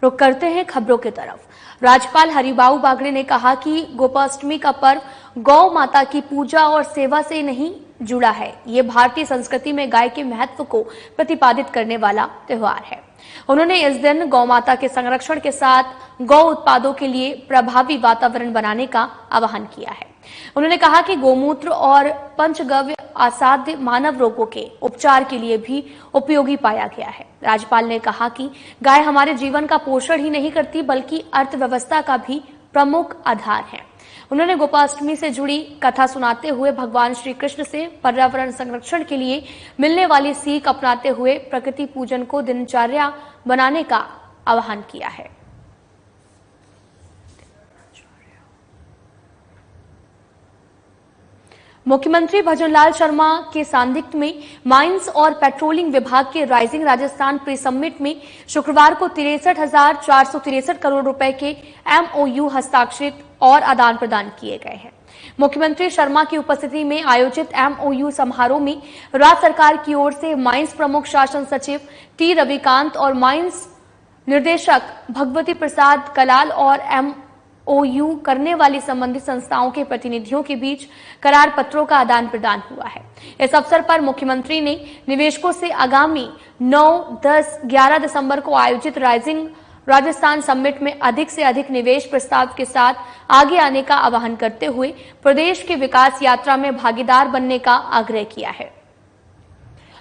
रुक करते हैं खबरों की तरफ। राज्यपाल हरिबाऊ बागड़े ने कहा कि गोपाष्टमी का पर्व गौ माता की पूजा और सेवा से नहीं जुड़ा है। ये भारतीय संस्कृति में गाय के महत्व को प्रतिपादित करने वाला त्योहार है। उन्होंने इस दिन गौ माता के संरक्षण के साथ गौ उत्पादों के लिए प्रभावी वातावरण बनाने का आह्वान किया है। उन्होंने कहा कि गोमूत्र और पंचगव्य असाध्य मानव रोगों के उपचार के लिए भी उपयोगी पाया गया है। राज्यपाल ने कहा कि गाय हमारे जीवन का पोषण ही नहीं करती बल्कि अर्थव्यवस्था का भी प्रमुख आधार है। उन्होंने गोपाष्टमी से जुड़ी कथा सुनाते हुए भगवान श्री कृष्ण से पर्यावरण संरक्षण के लिए मिलने वाली सीख अपनाते हुए प्रकृति पूजन को दिनचर्या बनाने का आह्वान किया है। मुख्यमंत्री भजनलाल शर्मा के सानिध्य में माइंस और पेट्रोलिंग विभाग के राइजिंग राजस्थान प्री समिट में शुक्रवार को 63,463 करोड़ रुपए के एमओयू हस्ताक्षरित और आदान प्रदान किए गए हैं। मुख्यमंत्री शर्मा की उपस्थिति में आयोजित एमओयू समारोह में राज्य सरकार की ओर से माइंस प्रमुख शासन सचिव टी रविकांत और माइंस निर्देशक भगवती प्रसाद कलाल और एमओयू करने वाली संबंधित संस्थाओं के प्रतिनिधियों के बीच करार पत्रों का आदान प्रदान हुआ है। इस अवसर पर मुख्यमंत्री ने निवेशकों से आगामी 9, 10, 11 दिसंबर को आयोजित राइजिंग राजस्थान समिट में अधिक से अधिक निवेश प्रस्ताव के साथ आगे आने का आह्वान करते हुए प्रदेश की विकास यात्रा में भागीदार बनने का आग्रह किया है।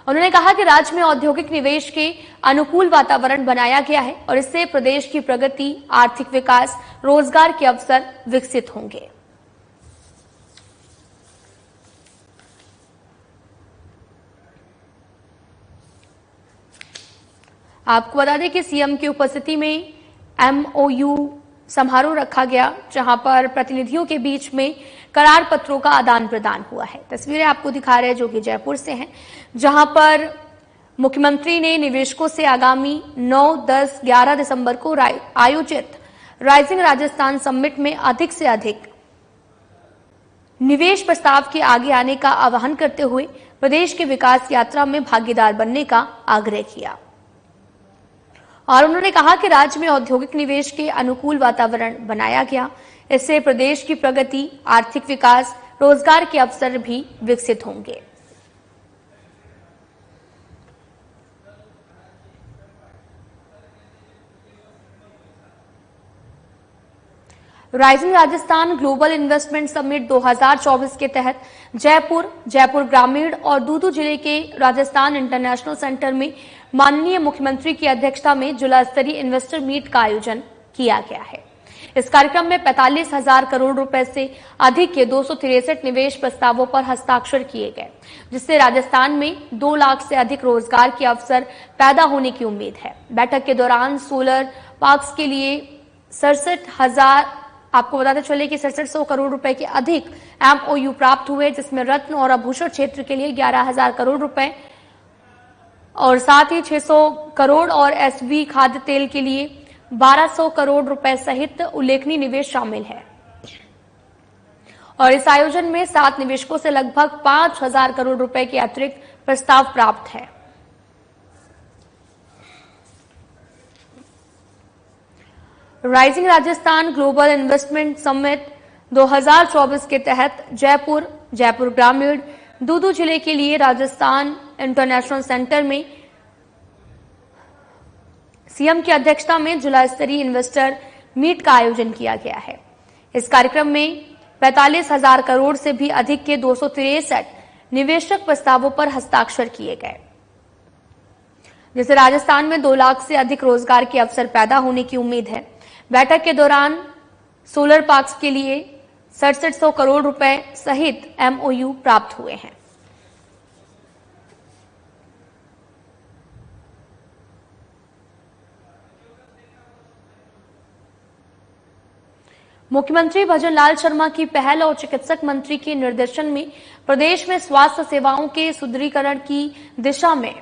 उन्होंने कहा कि राज्य में औद्योगिक निवेश के अनुकूल वातावरण बनाया गया है और इससे प्रदेश की प्रगति, आर्थिक विकास, रोजगार के अवसर विकसित होंगे। आपको बता दें कि सीएम की उपस्थिति में एमओयू समारोह रखा गया, जहां पर प्रतिनिधियों के बीच में करार पत्रों का आदान प्रदान हुआ है। तस्वीरें आपको दिखा रहे हैं जो कि जयपुर से हैं, जहां पर मुख्यमंत्री ने निवेशकों से आगामी 9, 10, 11 दिसंबर को आयोजित राइजिंग राजस्थान समिट में अधिक से अधिक निवेश प्रस्ताव के आगे आने का आह्वान करते हुए प्रदेश की विकास यात्रा में भागीदार बनने का आग्रह किया। और उन्होंने कहा कि राज्य में औद्योगिक निवेश के अनुकूल वातावरण बनाया गया, इससे प्रदेश की प्रगति, आर्थिक विकास, रोजगार के अवसर भी विकसित होंगे। Rising Rajasthan global investment summit 2024 के तहत जयपुर ग्रामीण और दूदू जिले के राजस्थान इंटरनेशनल सेंटर में माननीय मुख्यमंत्री की अध्यक्षता में जिला स्तरीय इन्वेस्टर मीट का आयोजन किया गया है। इस कार्यक्रम में 45,000 करोड़ रुपए से अधिक के 263 निवेश प्रस्तावों पर हस्ताक्षर किए गए, जिससे राजस्थान में 2 लाख से अधिक रोजगार के अवसर पैदा होने की उम्मीद है। बैठक के दौरान सोलर पार्क्स के लिए 67,000 आपको बताते चले कि 6700 करोड़ रुपए के अधिक एमओयू प्राप्त हुए, जिसमें रत्न और आभूषण क्षेत्र के लिए 11,000 करोड़ रुपए और साथ ही 600 करोड़ और एसवी खाद्य तेल के लिए 1200 करोड़ रुपए सहित उल्लेखनीय निवेश शामिल है। और इस आयोजन में 7 निवेशकों से लगभग 5,000 करोड़ रुपए के अतिरिक्त प्रस्ताव प्राप्त है। Rising Rajasthan global investment summit 2024 के तहत जयपुर ग्रामीण, दूदू जिले के लिए राजस्थान इंटरनेशनल सेंटर में सीएम की अध्यक्षता में जिला स्तरीय इन्वेस्टर मीट का आयोजन किया गया है। इस कार्यक्रम में 45,000 करोड़ से भी अधिक के 263 निवेशक प्रस्तावों पर हस्ताक्षर किए गए, जिससे राजस्थान में 2 लाख से अधिक रोजगार के अवसर पैदा होने की उम्मीद है। बैठक के दौरान सोलर पार्क्स के लिए 6700 करोड़ रुपए सहित एमओयू प्राप्त हुए हैं। मुख्यमंत्री भजनलाल शर्मा की पहल और चिकित्सक मंत्री के निर्देशन में प्रदेश में स्वास्थ्य सेवाओं के सुदृढ़ीकरण की दिशा में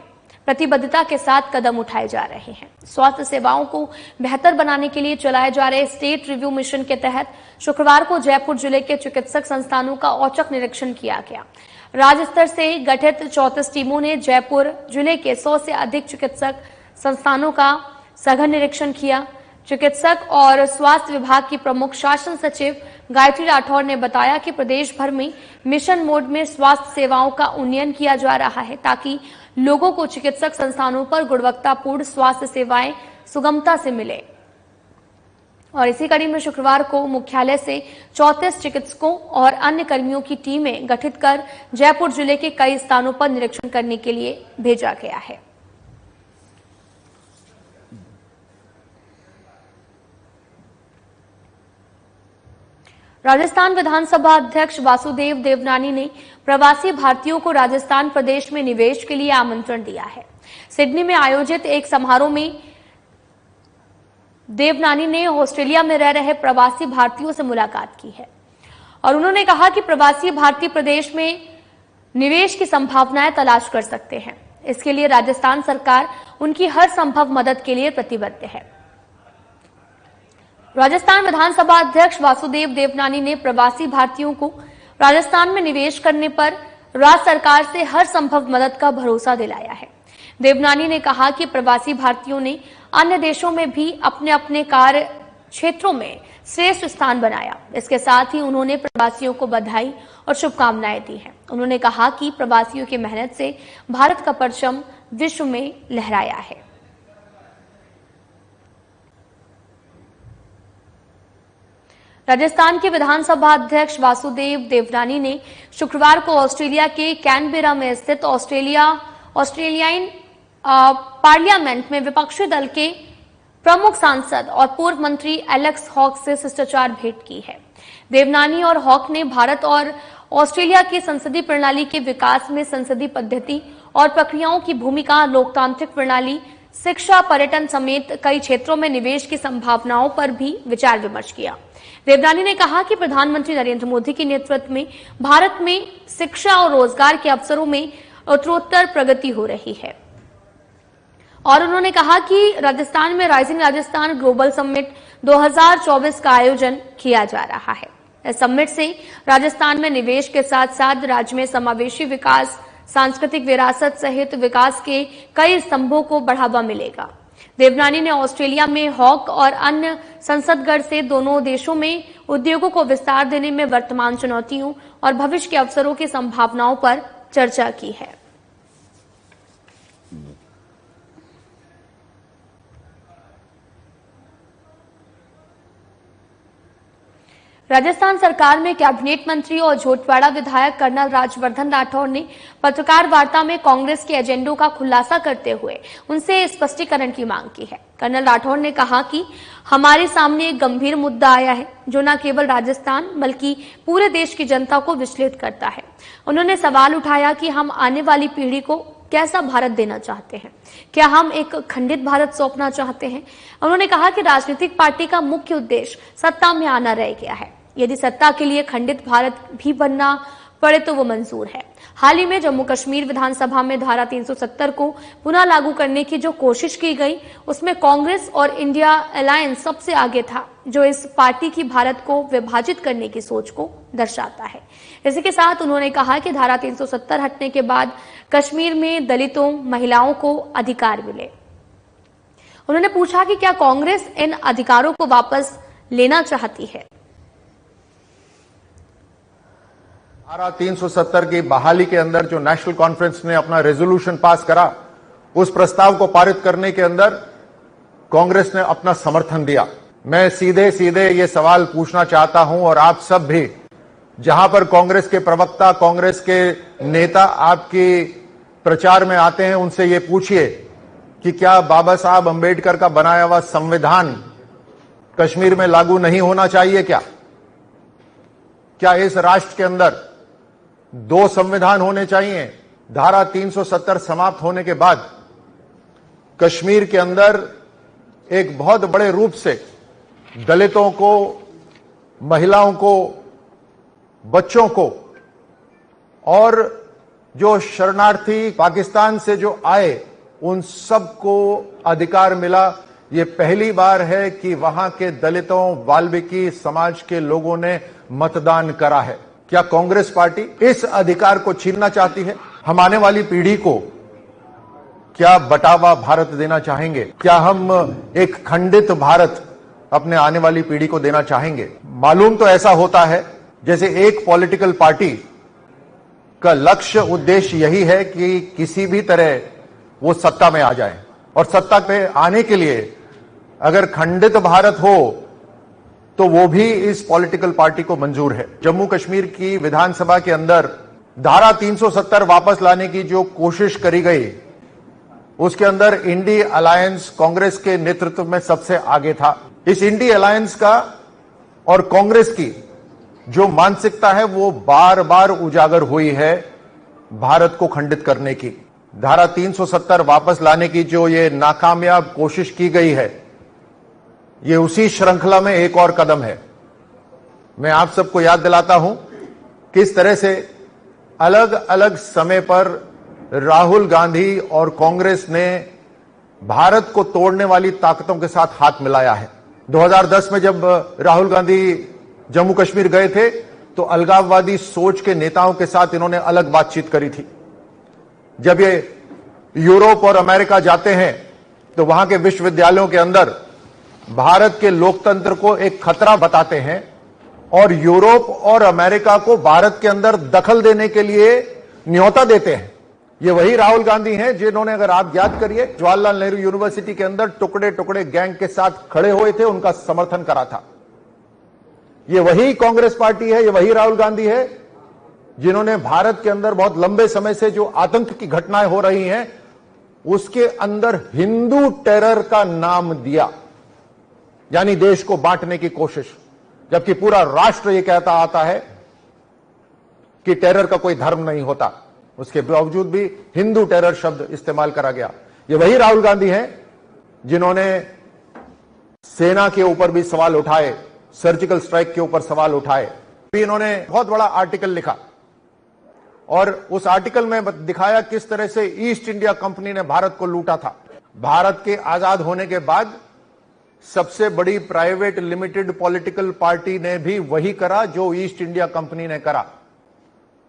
प्रतिबद्धता के साथ कदम उठाए जा रहे हैं। स्वास्थ्य सेवाओं को बेहतर बनाने के लिए चलाए जा रहे स्टेट रिव्यू मिशन के तहत शुक्रवार को जयपुर जिले के चिकित्सक संस्थानों का औचक निरीक्षण किया गया। राज्य स्तर से गठित 34 टीमों ने जयपुर जिले के 100 से अधिक चिकित्सक संस्थानों का सघन निरीक्षण किया। चिकित्सक और स्वास्थ्य विभाग की प्रमुख शासन सचिव गायत्री राठौर ने बताया कि प्रदेश भर में मिशन मोड में स्वास्थ्य सेवाओं का उन्नयन किया जा रहा है ताकि लोगों को चिकित्सक संस्थानों पर गुणवत्तापूर्ण स्वास्थ्य सेवाएं सुगमता से मिले। और इसी कड़ी में शुक्रवार को मुख्यालय से 34 चिकित्सकों और अन्य कर्मियों की टीमें गठित कर जयपुर जिले के कई स्थानों पर निरीक्षण करने के लिए भेजा गया है। राजस्थान विधानसभा अध्यक्ष वासुदेव देवनानी ने प्रवासी भारतीयों को राजस्थान प्रदेश में निवेश के लिए आमंत्रण दिया है। सिडनी में आयोजित एक समारोह में देवनानी ने ऑस्ट्रेलिया में रह रहे प्रवासी भारतीयों से मुलाकात की है और उन्होंने कहा कि प्रवासी भारतीय प्रदेश में निवेश की संभावनाएं तलाश कर सकते हैं। इसके लिए राजस्थान सरकार उनकी हर संभव मदद के लिए प्रतिबद्ध है। राजस्थान विधानसभा अध्यक्ष वासुदेव देवनानी ने प्रवासी भारतीयों को राजस्थान में निवेश करने पर राज्य सरकार से हर संभव मदद का भरोसा दिलाया है। देवनानी ने कहा कि प्रवासी भारतीयों ने अन्य देशों में भी अपने अपने कार्य क्षेत्रों में श्रेष्ठ स्थान बनाया। इसके साथ ही उन्होंने प्रवासियों को बधाई और शुभकामनाएं दी हैं। उन्होंने कहा कि प्रवासियों की मेहनत से भारत का परचम विश्व में लहराया है। राजस्थान के विधानसभा अध्यक्ष वासुदेव देवनानी ने शुक्रवार को ऑस्ट्रेलिया के कैनबेरा में स्थित ऑस्ट्रेलियाई पार्लियामेंट में विपक्षी दल के प्रमुख सांसद और पूर्व मंत्री एलेक्स हॉक से शिष्टाचार भेंट की है। देवनानी और हॉक ने भारत और ऑस्ट्रेलिया की संसदीय प्रणाली के विकास में संसदीय पद्धति और प्रक्रियाओं की भूमिका, लोकतांत्रिक प्रणाली, शिक्षा, पर्यटन समेत कई क्षेत्रों में निवेश की संभावनाओं पर भी विचार विमर्श किया। देवनानी ने कहा कि प्रधानमंत्री नरेंद्र मोदी के नेतृत्व में भारत में शिक्षा और रोजगार के अवसरों में उत्तरोत्तर प्रगति हो रही है और उन्होंने कहा कि राजस्थान में राइजिंग राजस्थान ग्लोबल समिट 2024 का आयोजन किया जा रहा है। इस समिट से राजस्थान में निवेश के साथ साथ राज्य में समावेशी विकास, सांस्कृतिक विरासत सहित विकास के कई स्तंभों को बढ़ावा मिलेगा। देवनानी ने ऑस्ट्रेलिया में हॉक और अन्य संसदगण से दोनों देशों में उद्योगों को विस्तार देने में वर्तमान चुनौतियों और भविष्य के अवसरों की संभावनाओं पर चर्चा की है। राजस्थान सरकार में कैबिनेट मंत्री और झोटवाड़ा विधायक कर्नल राज्यवर्धन राठौर ने पत्रकार वार्ता में कांग्रेस के एजेंडों का खुलासा करते हुए उनसे स्पष्टीकरण की मांग की है। कर्नल राठौर ने कहा कि हमारे सामने एक गंभीर मुद्दा आया है जो न केवल राजस्थान बल्कि पूरे देश की जनता को विचलित करता है। उन्होंने सवाल उठाया कि हम आने वाली पीढ़ी को कैसा भारत देना चाहते हैं, क्या हम एक खंडित भारत सौंपना चाहते हैं। उन्होंने कहा कि राजनीतिक पार्टी का मुख्य उद्देश्य सत्ता में आना रह गया है। यदि सत्ता के लिए खंडित भारत भी बनना पड़े तो वो मंजूर है। हाल ही में जम्मू कश्मीर विधानसभा में धारा 370 को पुनः लागू करने की जो कोशिश की गई उसमें कांग्रेस और इंडिया अलायंस सबसे आगे था, जो इस पार्टी की भारत को विभाजित करने की सोच को दर्शाता है। इसी के साथ उन्होंने कहा कि धारा 370 हटने के बाद कश्मीर में दलितों, महिलाओं को अधिकार मिले। उन्होंने पूछा कि क्या कांग्रेस इन अधिकारों को वापस लेना चाहती है। धारा 370 की बहाली के अंदर जो नेशनल कॉन्फ्रेंस ने अपना रेजोल्यूशन पास करा, उस प्रस्ताव को पारित करने के अंदर कांग्रेस ने अपना समर्थन दिया। मैं सीधे सीधे ये सवाल पूछना चाहता हूं और आप सब भी, जहां पर कांग्रेस के प्रवक्ता, कांग्रेस के नेता आपकी प्रचार में आते हैं, उनसे ये पूछिए कि क्या बाबा साहब अंबेडकर का बनाया हुआ संविधान कश्मीर में लागू नहीं होना चाहिए? क्या इस राष्ट्र के अंदर 2 संविधान होने चाहिए? धारा 370 समाप्त होने के बाद कश्मीर के अंदर एक बहुत बड़े रूप से दलितों को, महिलाओं को, बच्चों को और जो शरणार्थी पाकिस्तान से जो आए उन सबको अधिकार मिला। ये पहली बार है कि वहां के दलितों, वाल्मीकि समाज के लोगों ने मतदान करा है। क्या कांग्रेस पार्टी इस अधिकार को छीनना चाहती है? हम आने वाली पीढ़ी को क्या बटा हुआ भारत देना चाहेंगे? क्या हम एक खंडित भारत अपने आने वाली पीढ़ी को देना चाहेंगे। मालूम तो ऐसा होता है जैसे एक पॉलिटिकल पार्टी का लक्ष्य उद्देश्य यही है कि किसी भी तरह वो सत्ता में आ जाए, और सत्ता पे आने के लिए अगर खंडित भारत हो तो वो भी इस पॉलिटिकल पार्टी को मंजूर है। जम्मू कश्मीर की विधानसभा के अंदर धारा 370 वापस लाने की जो कोशिश करी गई, उसके अंदर इंडी अलायंस कांग्रेस के नेतृत्व में सबसे आगे था। इस इंडी अलायंस का और कांग्रेस की जो मानसिकता है वो बार बार उजागर हुई है भारत को खंडित करने की। धारा 370 वापस लाने की जो ये नाकामयाब कोशिश की गई है, ये उसी श्रृंखला में एक और कदम है। मैं आप सबको याद दिलाता हूं किस तरह से अलग अलग समय पर राहुल गांधी और कांग्रेस ने भारत को तोड़ने वाली ताकतों के साथ हाथ मिलाया है। 2010 में जब राहुल गांधी जम्मू कश्मीर गए थे तो अलगाववादी सोच के नेताओं के साथ इन्होंने अलग बातचीत करी थी। जब ये यूरोप और अमेरिका जाते हैं तो वहां के विश्वविद्यालयों के अंदर भारत के लोकतंत्र को एक खतरा बताते हैं और यूरोप और अमेरिका को भारत के अंदर दखल देने के लिए न्योता देते हैं। ये वही राहुल गांधी हैं जिन्होंने, अगर आप याद करिए, जवाहरलाल नेहरू यूनिवर्सिटी के अंदर टुकड़े टुकड़े गैंग के साथ खड़े हुए थे, उनका समर्थन करा था। ये वही कांग्रेस पार्टी है, ये वही राहुल गांधी है जिन्होंने भारत के अंदर बहुत लंबे समय से जो आतंक की घटनाएं हो रही हैं उसके अंदर हिंदू टेरर का नाम दिया, यानी देश को बांटने की कोशिश, जबकि पूरा राष्ट्र यह कहता आता है कि टेरर का कोई धर्म नहीं होता। उसके बावजूद भी हिंदू टेरर शब्द इस्तेमाल करा गया। ये वही राहुल गांधी हैं जिन्होंने सेना के ऊपर भी सवाल उठाए, सर्जिकल स्ट्राइक के ऊपर सवाल उठाए। भी इन्होंने बहुत बड़ा आर्टिकल लिखा और उस आर्टिकल में दिखाया किस तरह से ईस्ट इंडिया कंपनी ने भारत को लूटा था। भारत के आजाद होने के बाद सबसे बड़ी प्राइवेट लिमिटेड पॉलिटिकल पार्टी ने भी वही करा जो ईस्ट इंडिया कंपनी ने करा।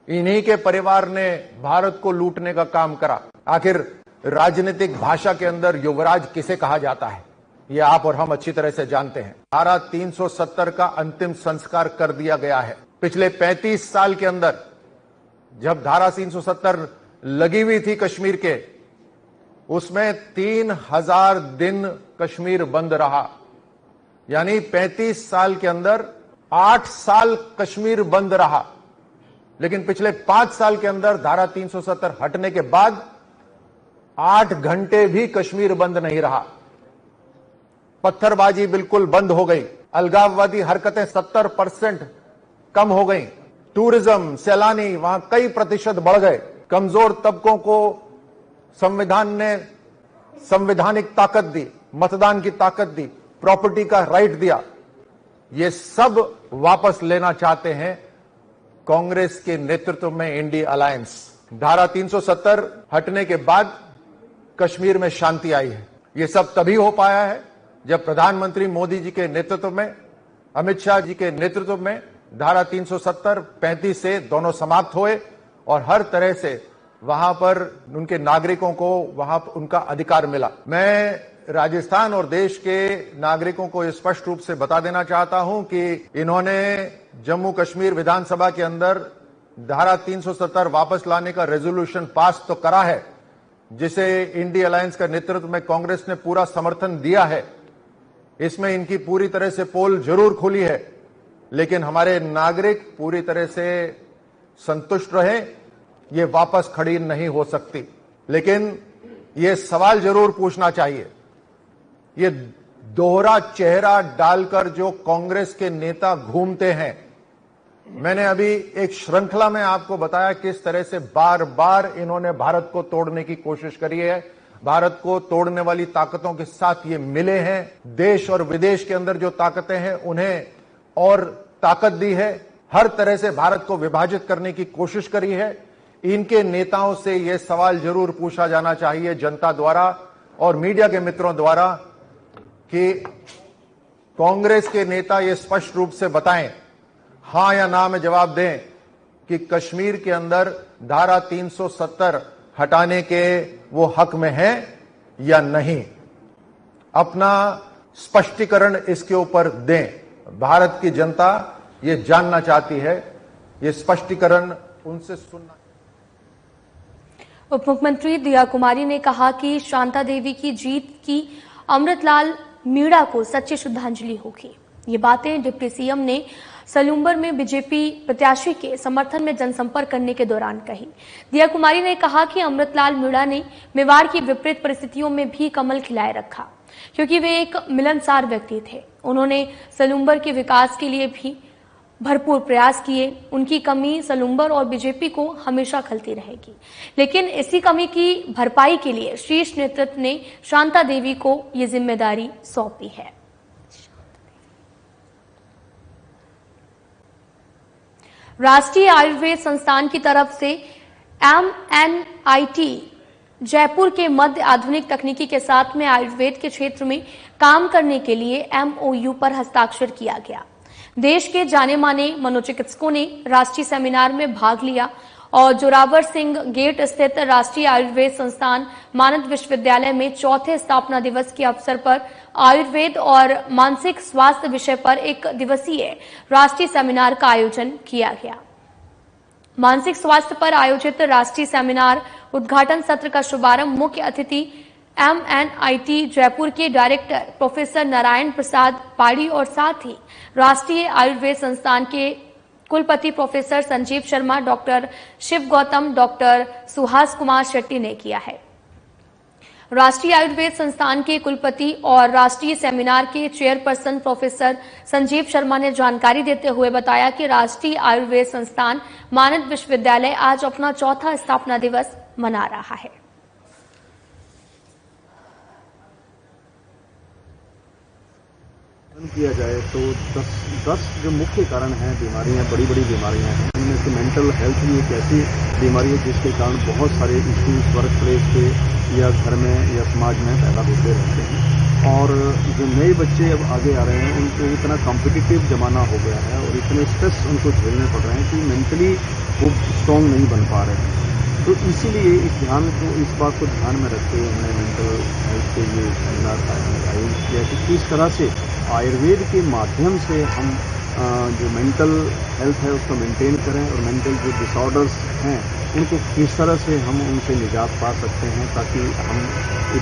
इन्हीं के परिवार ने भारत को लूटने का काम करा। आखिर राजनीतिक भाषा के अंदर युवराज किसे कहा जाता है, यह आप और हम अच्छी तरह से जानते हैं। धारा 370 का अंतिम संस्कार कर दिया गया है। पिछले 35 साल के अंदर जब धारा 370 लगी हुई थी कश्मीर के, उसमें 3000 दिन कश्मीर बंद रहा, यानी 35 साल के अंदर 8 साल कश्मीर बंद रहा। लेकिन पिछले 5 साल के अंदर धारा 370 हटने के बाद 8 घंटे भी कश्मीर बंद नहीं रहा। पत्थरबाजी बिल्कुल बंद हो गई, अलगाववादी हरकतें 70% कम हो गई, टूरिज्म, सैलानी वहां कई प्रतिशत बढ़ गए, कमजोर तबकों को संविधान ने संवैधानिक ताकत दी, मतदान की ताकत दी, प्रॉपर्टी का राइट दिया। ये सब वापस लेना चाहते हैं कांग्रेस के नेतृत्व में इंडी अलायंस। धारा 370 हटने के बाद कश्मीर में शांति आई है। ये सब तभी हो पाया है जब प्रधानमंत्री मोदी जी के नेतृत्व में, अमित शाह जी के नेतृत्व में धारा 370 35 से दोनों समाप्त हुए और हर तरह से वहां पर उनके नागरिकों को वहां उनका अधिकार मिला। मैं राजस्थान और देश के नागरिकों को स्पष्ट रूप से बता देना चाहता हूं कि इन्होंने जम्मू कश्मीर विधानसभा के अंदर धारा 370 वापस लाने का रेजोल्यूशन पास तो करा है, जिसे इंडी अलायंस का नेतृत्व में कांग्रेस ने पूरा समर्थन दिया है। इसमें इनकी पूरी तरह से पोल जरूर खुली है, लेकिन हमारे नागरिक पूरी तरह से संतुष्ट रहे, ये वापस खड़ी नहीं हो सकती। लेकिन ये सवाल जरूर पूछना चाहिए, ये दोहरा चेहरा डालकर जो कांग्रेस के नेता घूमते हैं, मैंने अभी एक श्रृंखला में आपको बताया किस तरह से बार बार इन्होंने भारत को तोड़ने की कोशिश करी है। भारत को तोड़ने वाली ताकतों के साथ ये मिले हैं। देश और विदेश के अंदर जो ताकतें हैं उन्हें और ताकत दी है, हर तरह से भारत को विभाजित करने की कोशिश करी है। इनके नेताओं से यह सवाल जरूर पूछा जाना चाहिए जनता द्वारा और मीडिया के मित्रों द्वारा कि कांग्रेस के नेता ये स्पष्ट रूप से बताएं, हां या ना में जवाब दें कि कश्मीर के अंदर धारा 370 हटाने के वो हक में हैं या नहीं। अपना स्पष्टीकरण इसके ऊपर दें। भारत की जनता ये जानना चाहती है, ये स्पष्टीकरण उनसे सुनना। उप मुख्यमंत्री दिया कुमारी ने कहा कि शांता देवी की जीत की अमृतलाल मीणा को सच्ची श्रद्धांजलि होगी। ये बातें डिप्टी सीएम ने सलूम्बर में बीजेपी प्रत्याशी के समर्थन में जनसंपर्क करने के दौरान कही। दिया कुमारी ने कहा कि अमृतलाल मीणा ने मेवाड़ की विपरीत परिस्थितियों में भी कमल खिलाए रखा, क्योंकि वे एक मिलनसार व्यक्ति थे। उन्होंने सलूम्बर के विकास के लिए भी भरपूर प्रयास किए। उनकी कमी सलूम्बर और बीजेपी को हमेशा खलती रहेगी, लेकिन इसी कमी की भरपाई के लिए शीर्ष नेतृत्व ने शांता देवी को ये जिम्मेदारी सौंपी है। राष्ट्रीय आयुर्वेद संस्थान की तरफ से MNIT जयपुर के मध्य आधुनिक तकनीकी के साथ में आयुर्वेद के क्षेत्र में काम करने के लिए MOU पर हस्ताक्षर किया गया। देश के जाने माने मनोचिकित्सकों ने राष्ट्रीय सेमिनार में भाग लिया और जोरावर सिंह गेट स्थित राष्ट्रीय आयुर्वेद संस्थान मानद विश्वविद्यालय में चौथे स्थापना दिवस के अवसर पर आयुर्वेद और मानसिक स्वास्थ्य विषय पर एक दिवसीय राष्ट्रीय सेमिनार का आयोजन किया गया। मानसिक स्वास्थ्य पर आयोजित राष्ट्रीय सेमिनार उद्घाटन सत्र का शुभारंभ मुख्य अतिथि MNIT जयपुर के डायरेक्टर प्रोफेसर नारायण प्रसाद पाड़ी और साथ ही राष्ट्रीय आयुर्वेद संस्थान के कुलपति professor Sanjeev Sharma, doctor Shiv Gautam, doctor Suhas Kumar Shetty ने किया है। राष्ट्रीय आयुर्वेद संस्थान के कुलपति और राष्ट्रीय सेमिनार के चेयरपर्सन प्रोफेसर संजीव शर्मा ने जानकारी देते हुए बताया कि राष्ट्रीय आयुर्वेद संस्थान मानद विश्वविद्यालय आज अपना चौथा स्थापना दिवस मना रहा है। किया जाए तो 10 जो मुख्य कारण हैं बीमारियां, बड़ी बड़ी बीमारियां हैं, इनमें से मेंटल हेल्थ भी एक ऐसी बीमारी है जिसके कारण बहुत सारे इश्यूज वर्क प्लेस पे या घर में या समाज में पैदा होते रहते हैं। और जो नए बच्चे अब आगे आ रहे हैं उनको इतना कॉम्पिटिटिव जमाना हो गया है और इतने स्ट्रेस उनको झेलने पड़ रहे हैं कि मेंटली वो स्ट्रॉन्ग नहीं बन पा रहे हैं। तो इसीलिए इस बात को ध्यान में रखते हुए हमने मेंटल हेल्थ के लिए सेमिनार आयोजित किया कि किस तरह से आयुर्वेद के माध्यम से हम जो मेंटल हेल्थ है उसको मेंटेन करें और मेंटल जो डिसऑर्डर्स हैं उनको किस तरह से हम उनसे निजात पा सकते हैं, ताकि हम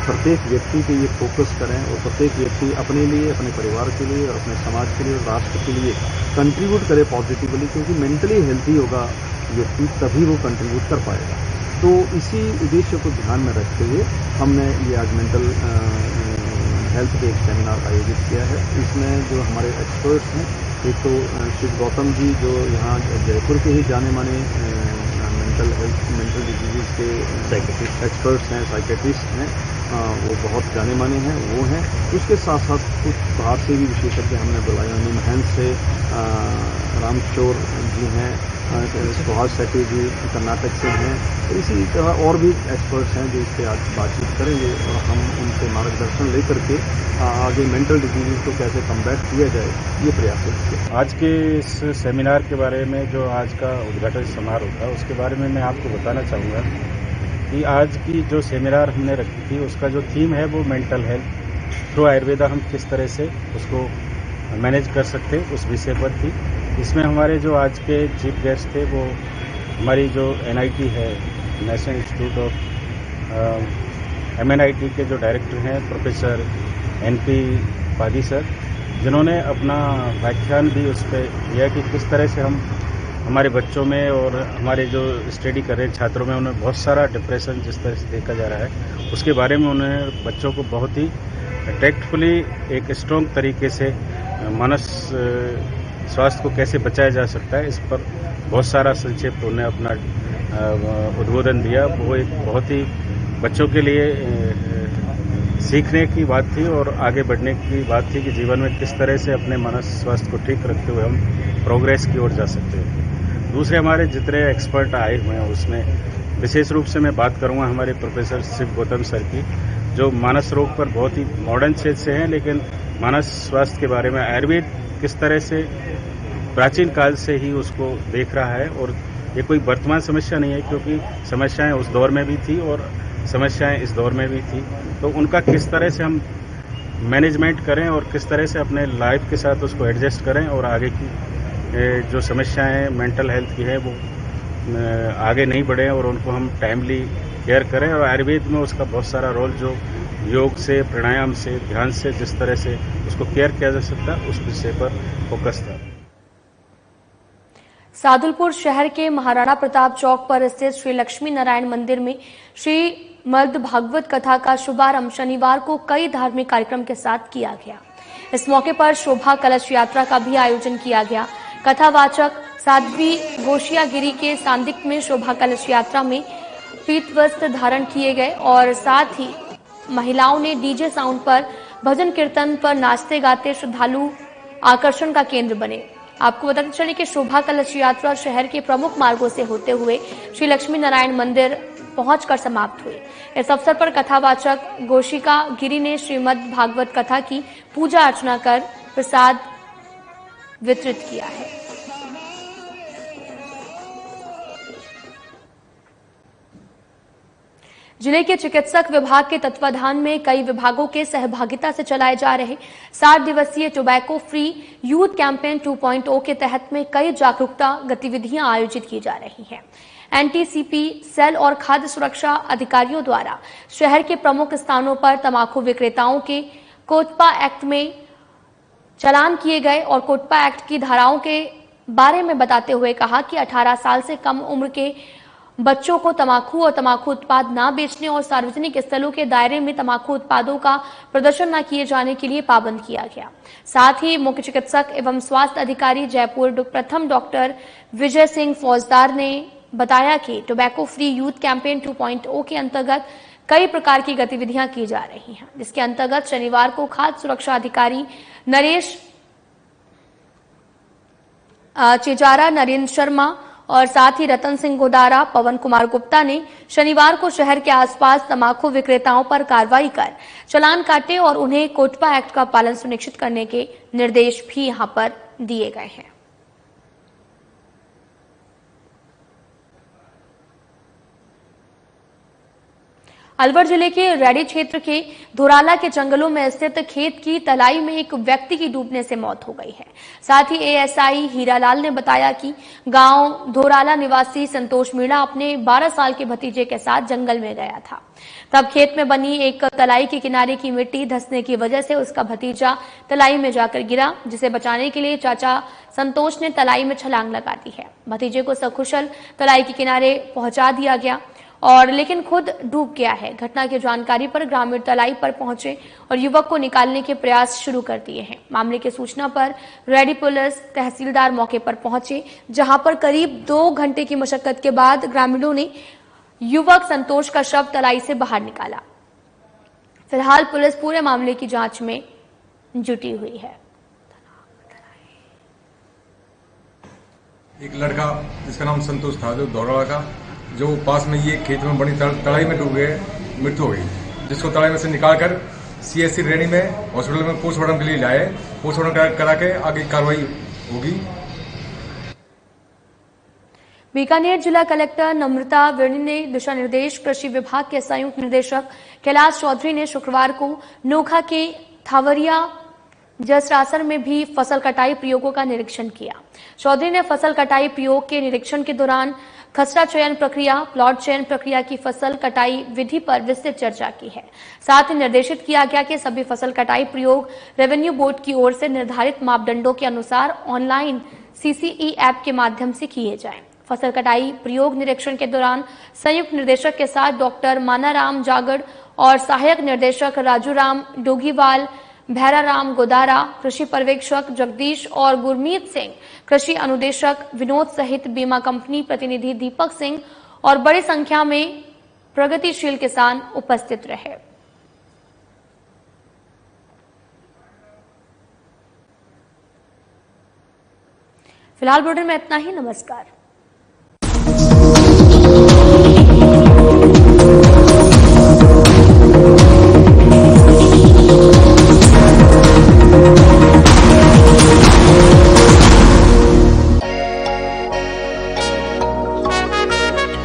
प्रत्येक व्यक्ति पे ये फोकस करें और प्रत्येक व्यक्ति अपने लिए, अपने परिवार के लिए और अपने समाज के लिए और राष्ट्र के लिए कंट्रीब्यूट करे पॉजिटिवली, क्योंकि मेंटली हेल्थी होगा व्यक्ति तभी वो कंट्रीब्यूट कर पाएगा। तो इसी उद्देश्य को ध्यान में रखते हुए हमने ये आज मेंटल हेल्थ पे एक सेमिनार आयोजित किया है। इसमें जो हमारे एक्सपर्ट्स हैं, एक तो शिव गौतम जी जो यहाँ जयपुर के ही जाने माने मेंटल डिजीज़ के एक्सपर्ट्स हैं, साइकेट्रिस्ट हैं, वो बहुत जाने माने हैं, वो हैं। उसके साथ साथ कुछ बाहर से भी विशेषज्ञ हमने बुलाए। निमहैंस से रामकिशोर जी हैं, सुहास शेट्टी जी कर्नाटक से हैं। इसी तरह और भी एक्सपर्ट्स हैं जो इससे आज बातचीत करेंगे और हम उनसे मार्गदर्शन लेकर के आगे मेंटल डिजीज़ को कैसे कम्बैट किया जाए ये प्रयास करेंगे। आज के इस सेमिनार के बारे में जो आज का उद्घाटन समारोह था उसके बारे में मैं आपको बताना चाहूँगा कि आज की जो सेमिनार हमने रखी थी उसका जो थीम है वो मेंटल हेल्थ थ्रू आयुर्वेदा हम किस तरह से उसको मैनेज कर सकते हैं उस विषय पर थी। इसमें हमारे जो आज के चीफ गेस्ट थे वो हमारी जो NIT है, नेशनल इंस्टीट्यूट ऑफ MNIT के जो डायरेक्टर हैं प्रोफेसर NP पादी सर, जिन्होंने अपना व्याख्यान भी उस पर दिया कि किस तरह से हम हमारे बच्चों में और हमारे जो स्टडी कर रहे छात्रों में उन्हें बहुत सारा डिप्रेशन जिस तरह से देखा जा रहा है उसके बारे में उन्हें बच्चों को बहुत ही टैक्टफुली एक स्ट्रॉन्ग तरीके से मानस स्वास्थ्य को कैसे बचाया जा सकता है इस पर बहुत सारा संक्षेप उन्हें अपना उद्बोधन दिया। वो एक बहुत ही बच्चों के लिए सीखने की बात थी और आगे बढ़ने की बात थी कि जीवन में किस तरह से अपने मानस स्वास्थ्य को ठीक रखते हुए हम प्रोग्रेस की ओर जा सकते हैं। दूसरे हमारे जितने एक्सपर्ट आए हुए हैं उसमें विशेष रूप से मैं बात करूंगा हमारे प्रोफेसर शिव गौतम सर की, जो मानस रोग पर बहुत ही मॉडर्न क्षेत्र से हैं, लेकिन मानस स्वास्थ्य के बारे में आयुर्वेद किस तरह से प्राचीन काल से ही उसको देख रहा है और ये कोई वर्तमान समस्या नहीं है, क्योंकि समस्याएं उस दौर में भी थी और समस्याएं इस दौर में भी थी। तो उनका किस तरह से हम मैनेजमेंट करें और किस तरह से अपने लाइफ के साथ उसको एडजस्ट करें और आगे की जो समस्याएं मेंटल हेल्थ की है वो आगे नहीं बढ़े और उनको हम टाइमली केयर करें। और आयुर्वेद में उसका बहुत सारा रोल जो योग से, प्राणायाम से, ध्यान से जिस तरह से उसको केयर किया जा सकता है उस विषय पर फोकस था। सादुलपुर शहर के महाराणा प्रताप चौक पर स्थित श्री लक्ष्मी नारायण मंदिर में श्रीमद् भागवत कथा का शुभारंभ शनिवार को कई धार्मिक कार्यक्रम के साथ किया गया। इस मौके पर शोभा कलश यात्रा का भी आयोजन किया गया। कथावाचक साध्वी गोशिया गिरी के सान्निध्य में शोभा कलश यात्रा में पीत वस्त्र धारण किए गए और साथ ही महिलाओं ने डीजे साउंड पर भजन कीर्तन पर नाचते गाते श्रद्धालु आकर्षण का केंद्र बने। आपको बताते चले कि शोभा कलश यात्रा शहर के प्रमुख मार्गों से होते हुए श्री लक्ष्मी नारायण मंदिर पहुंचकर समाप्त हुई। इस अवसर पर कथावाचक गोशिका गिरी ने श्रीमद् भागवत कथा की पूजा अर्चना कर प्रसाद वितरित किया है। जिले के चिकित्सक विभाग के तत्वाधान में कई विभागों के सहभागिता से चलाए जा रहे 60 दिवसीय टोबैको फ्री यूथ कैंपेन 2.0 के तहत में कई जागरूकता गतिविधियां आयोजित की जा रही हैं। एनटीसीपी सेल और खाद्य सुरक्षा अधिकारियों द्वारा शहर के प्रमुख स्थानों पर तंबाकू विक्रेताओं के कोटपा एक्ट में चालान किए गए और कोटपा एक्ट की धाराओं के बारे में बताते हुए कहा कि 18 साल से कम उम्र के बच्चों को तंबाकू और तंबाकू उत्पाद न बेचने और सार्वजनिक स्थलों के दायरे में तंबाकू उत्पादों का प्रदर्शन न किए जाने के लिए पाबंद किया गया। साथ ही मुख्य चिकित्सक एवं स्वास्थ्य अधिकारी जयपुर प्रथम डॉक्टर विजय सिंह फौजदार ने बताया कि टोबैको फ्री यूथ कैंपेन 2.0 के अंतर्गत कई प्रकार की गतिविधियां की जा रही हैं, जिसके अंतर्गत शनिवार को खाद्य सुरक्षा अधिकारी नरेश चेजारा, नरेंद्र शर्मा और साथ ही रतन सिंह गोदारा, पवन कुमार गुप्ता ने शनिवार को शहर के आसपास तंबाकू विक्रेताओं पर कार्रवाई कर चालान काटे और उन्हें कोटपा एक्ट का पालन सुनिश्चित करने के निर्देश भी यहां पर दिए गए हैं। अलवर जिले के रैडी क्षेत्र के धोराला के जंगलों में स्थित खेत की तलाई में एक व्यक्ति की डूबने से मौत हो गई है। साथ ही एएसआई हीरालाल ने बताया कि गांव धोराला निवासी संतोष मीणा अपने 12 साल के भतीजे के साथ जंगल में गया था। तब खेत में बनी एक तलाई के किनारे की मिट्टी धंसने की वजह से उसका भतीजा तलाई में जाकर गिरा, जिसे बचाने के लिए चाचा संतोष ने तलाई में छलांग लगा दी है। भतीजे को सकुशल तलाई के किनारे पहुंचा दिया गया और लेकिन खुद डूब गया है। घटना की जानकारी पर ग्रामीण तलाई पर पहुंचे और युवक को निकालने के प्रयास शुरू कर दिए हैं। मामले की सूचना पर रेडी पुलिस तहसीलदार मौके पर पहुंचे, जहां पर करीब 2 घंटे की मशक्कत के बाद ग्रामीणों ने युवक संतोष का शव तलाई से बाहर निकाला। फिलहाल पुलिस पूरे मामले की जांच में जुटी हुई है। एक लड़का जिसका नाम संतोष था, जो धोराला का, जो पास में ये खेत में बड़ी तलाई में डूब गए, मृत्यु हो गई, जिसको तलाई में से निकालकर सीएससी रेडी में हॉस्पिटल में पोस्टमार्टम के लिए लाए। पोस्टमार्टम करा के आगे कार्रवाई होगी। बीकानेर जिला कलेक्टर नम्रता वेणी ने दिशा निर्देश कृषि विभाग के संयुक्त निदेशक कैलाश चौधरी ने शुक्रवार को नोखा के थावरिया जसरासर में भी फसल कटाई प्रयोगों का निरीक्षण किया। चौधरी ने फसल कटाई प्रयोग के निरीक्षण के दौरान खसरा चयन प्रक्रिया, प्लॉट चयन प्रक्रिया की फसल कटाई विधि पर विस्तृत चर्चा की है। साथ ही निर्देशित किया गया कि सभी फसल कटाई प्रयोग रेवेन्यू बोर्ड की ओर से निर्धारित मापदंडों के अनुसार ऑनलाइन सीसीई ऐप के माध्यम से किए जाएं। फसल कटाई प्रयोग निरीक्षण के दौरान संयुक्त निर्देशक के साथ डॉक्टर मानाराम जागड़ और सहायक निर्देशक राजूराम डोगीवाल, भैराराम गोदारा, कृषि पर्यवेक्षक जगदीश और गुरमीत सिंह, कृषि अनुदेशक विनोद सहित बीमा कंपनी प्रतिनिधि दीपक सिंह और बड़ी संख्या में प्रगतिशील किसान उपस्थित रहे। फिलहाल बुलेटिन में इतना ही। नमस्कार।